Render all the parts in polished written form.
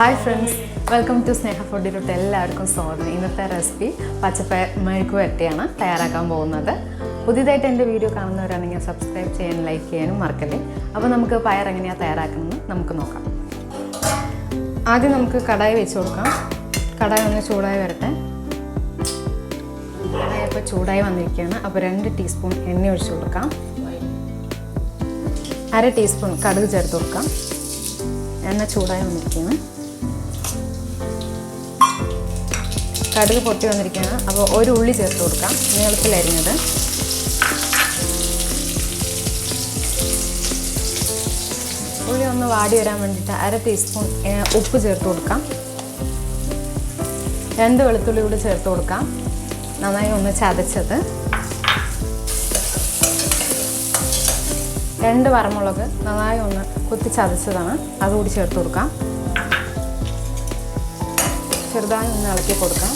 Hi friends, welcome to Sneha Food Route. എല്ലാവർക്കും സ്വാഗതം. ഇന്നത്തെ റെസിപ്പി പച്ചപ്പയർ മെഴുക്ക് വരട്ടിയാണ് തയ്യാറാക്കാൻ പോകുന്നത്. പുതിയതായിട്ട് എൻ്റെ വീഡിയോ കാണുന്നവരാണെങ്കിൽ സബ്സ്ക്രൈബ് ചെയ്യാനും ലൈക്ക് ചെയ്യാനും മറക്കല്ലേ. അപ്പോൾ നമുക്ക് പയർ എങ്ങനെയാണ് തയ്യാറാക്കുന്നത് നമുക്ക് നോക്കാം. ആദ്യം നമുക്ക് കടായി വെച്ച് കൊടുക്കാം. കടായി ഒന്ന് ചൂടായി വരട്ടെ. കടായി ഇപ്പോൾ ചൂടായി വന്നിരിക്കുകയാണ്. അപ്പോൾ 2 ടീസ്പൂൺ എണ്ണ ഒഴിച്ച് കൊടുക്കാം. 1/2 ടീസ്പൂൺ കടുക് ചേർത്ത് കൊടുക്കാം. എണ്ണ ചൂടായി വന്നിരിക്കുകയാണ്. കടുക് പൊട്ടി വന്നിരിക്കുകയാണ്. അപ്പോൾ ഒരു ഉള്ളി ചേർത്ത് കൊടുക്കാം, നീളത്തിലരിഞ്ഞത്. ഉള്ളി ഒന്ന് വാടി വരാൻ വേണ്ടിയിട്ട് 1/2 ടീസ്പൂൺ ഉപ്പ് ചേർത്ത് കൊടുക്കാം. 2 വെളുത്തുള്ളി കൂടി ചേർത്ത് കൊടുക്കാം. നന്നായി ഒന്ന് ചതച്ചത്. 2 വറമുളക് നന്നായി ഒന്ന് കുത്തി ചതച്ചതാണ്, അതുകൂടി ചേർത്ത് കൊടുക്കാം. ചെറുതായി ഒന്ന് ഇളക്കി കൊടുക്കാം.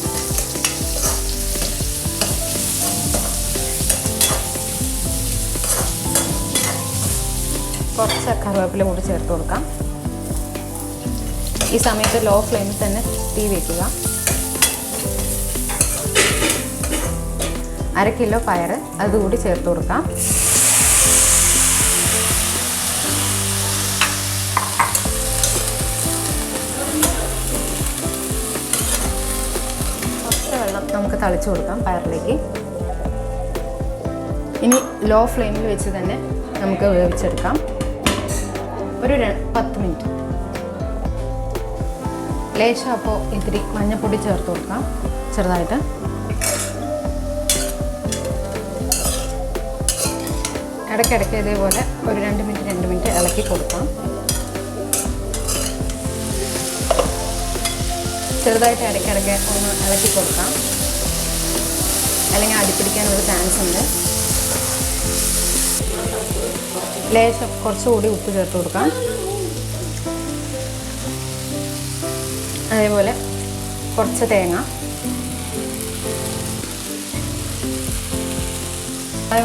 കുറച്ച് കറിവേപ്പില കൂടി ചേർത്ത് കൊടുക്കാം. ഈ സമയത്ത് ലോ ഫ്ലെയിമിൽ തന്നെ തീ വയ്ക്കുക. 1/2 കിലോ പയർ അതുകൂടി ചേർത്ത് കൊടുക്കാം. വെള്ളം നമുക്ക് തളിച്ചു കൊടുക്കാം പയറിലേക്ക്. ഇനി ലോ ഫ്ലെയിമിൽ വെച്ച് തന്നെ നമുക്ക് വേവിച്ചെടുക്കാം. ഒരു 10 മിനിറ്റ്. ലേശം അപ്പോൾ ഇത്തിരി മഞ്ഞൾപ്പൊടി ചേർത്ത് കൊടുക്കാം ചെറുതായിട്ട്. ഇടയ്ക്കിടയ്ക്ക് ഇതേപോലെ ഒരു 2 മിനിറ്റ് ഇളക്കി കൊടുക്കാം. ചെറുതായിട്ട് ഇടയ്ക്കിടയ്ക്ക് ഒന്ന് ഇളക്കി കൊടുക്കാം, അല്ലെങ്കിൽ അടിപ്പിടിക്കാനുള്ള ചാൻസ് ഉണ്ട്. ലേശം കുറച്ചുകൂടി ഉപ്പ് ചേർത്ത് കൊടുക്കാം. അതേപോലെ കുറച്ച് തേങ്ങ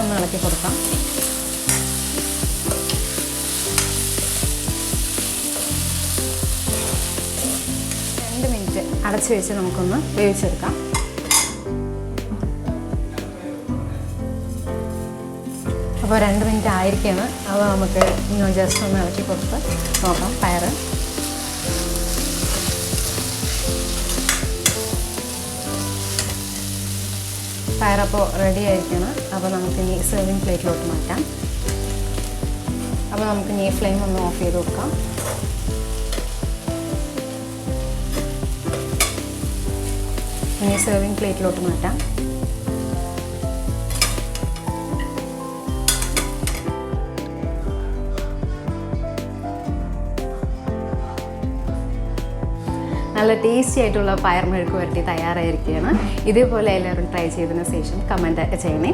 ഒന്ന് ഇളക്കി കൊടുക്കാം. അടച്ചു വെച്ച് നമുക്കൊന്ന് വേവിച്ചെടുക്കാം. അപ്പോൾ 2 മിനിറ്റ് ആയിരിക്കുകയാണ്. അപ്പോൾ നമുക്ക് ജസ്റ്റ് ഒന്ന് ഇളക്കി കൊടുത്ത് നോക്കാം പയർ. പയറപ്പോൾ റെഡി ആയിരിക്കുകയാണ്. അപ്പോൾ നമുക്കിനി സെർവിങ് പ്ലേറ്റിലോട്ട് മാറ്റാം. അപ്പോൾ നമുക്കിനി ഫ്ലെയിം ഒന്ന് ഓഫ് ചെയ്ത് കൊടുക്കാം. ഇനി സെർവിങ് പ്ലേറ്റിലോട്ട് മാറ്റാം. നല്ല ടേസ്റ്റി ആയിട്ടുള്ള പയർ മെഴുക്ക് വരട്ടി തയ്യാറായിരിക്കുകയാണ്. ഇതേപോലെ എല്ലാവരും ട്രൈ ചെയ്തതിന് ശേഷം കമൻറ്റ് ചെയ്യണേ.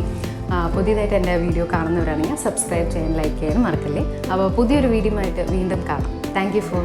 പുതിയതായിട്ട് എൻ്റെ വീഡിയോ കാണുന്നവരാണെങ്കിൽ സബ്സ്ക്രൈബ് ചെയ്യാൻ ലൈക്ക് ചെയ്യാനും മറക്കല്ലേ. അപ്പോൾ പുതിയൊരു വീഡിയോ ആയിട്ട് വീണ്ടും കാണാം. Thank you for